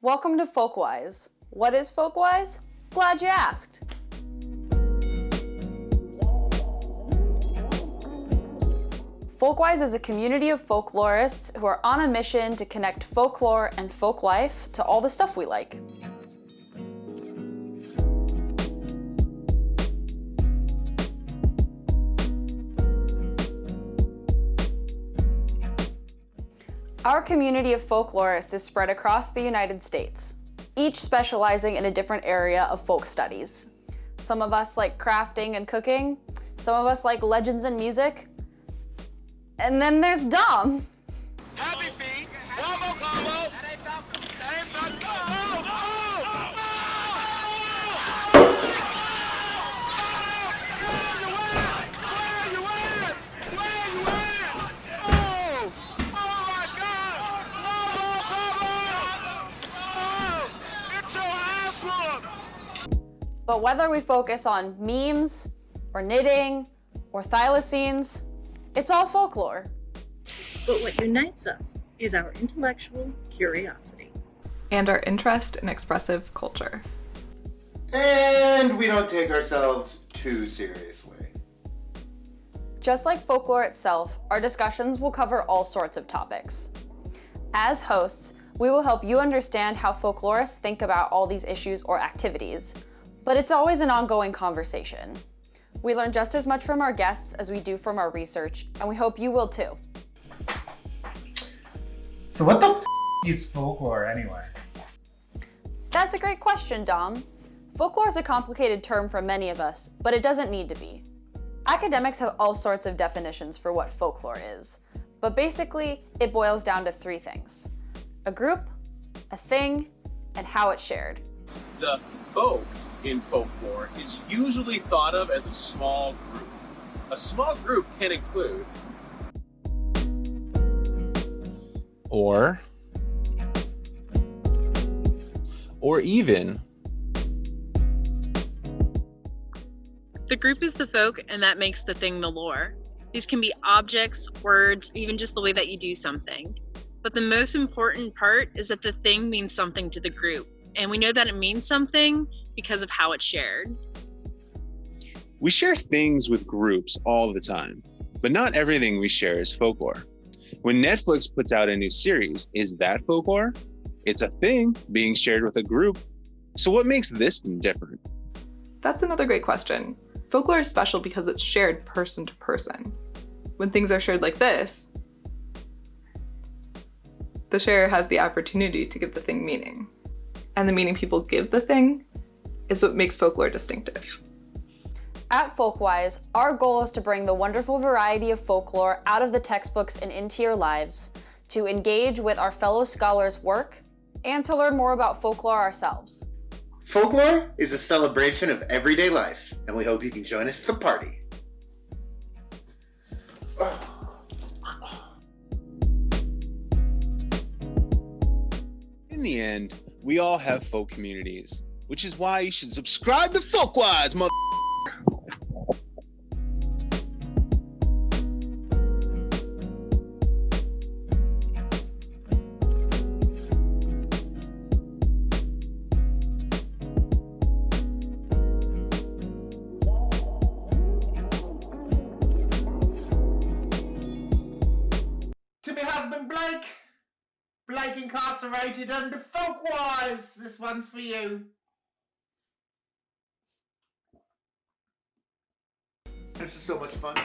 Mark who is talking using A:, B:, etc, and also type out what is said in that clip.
A: Welcome to Folkwise. What is Folkwise? Glad you asked. Folkwise is a community of folklorists who are on a mission to connect folklore and folk life to all the stuff we like. Our community of folklorists is spread across the United States, each specializing in a different area of folk studies. Some of us like crafting and cooking, some of us like legends and music, and then there's Dom.
B: Happy feet, one more combo.
A: But whether we focus on memes, or knitting, or thylacines, it's all folklore.
C: But what unites us is our intellectual curiosity.
D: And our interest in expressive culture.
E: And we don't take ourselves too seriously.
A: Just like folklore itself, our discussions will cover all sorts of topics. As hosts, we will help you understand how folklorists think about all these issues or activities, but it's always an ongoing conversation. We learn just as much from our guests as we do from our research, and we hope you will too.
F: So what the is folklore anyway?
A: That's a great question, Dom. Folklore is a complicated term for many of us, but it doesn't need to be. Academics have all sorts of definitions for what folklore is, but basically it boils down to three things: a group, a thing, and how it's shared.
B: The folk in folklore is usually thought of as a small group. A small group can include
G: or even
C: The group is the folk, and that makes the thing the lore. These can be objects, words, or even just the way that you do something. But the most important part is that the thing means something to the group, and we know that it means something because of how it's shared.
G: we share things with groups all the time, but not everything we share is folklore. When Netflix puts out a new series, is that folklore? It's a thing being shared with a group. So what makes this different?
D: That's another great question. Folklore is special because it's shared person to person. When things are shared like this, the sharer has the opportunity to give the thing meaning. And the meaning people give the thing is what makes folklore distinctive.
A: At Folkwise, our goal is to bring the wonderful variety of folklore out of the textbooks and into your lives, to engage with our fellow scholars' work, and to learn more about folklore ourselves.
E: Folklore is a celebration of everyday life, and we hope you can join us at the party.
G: In the end, we all have folk communities, which is why you should subscribe to Folkwise, mother.
E: To my husband Blake. Blake incarcerated under Folkwise. This one's for you. This is so much fun.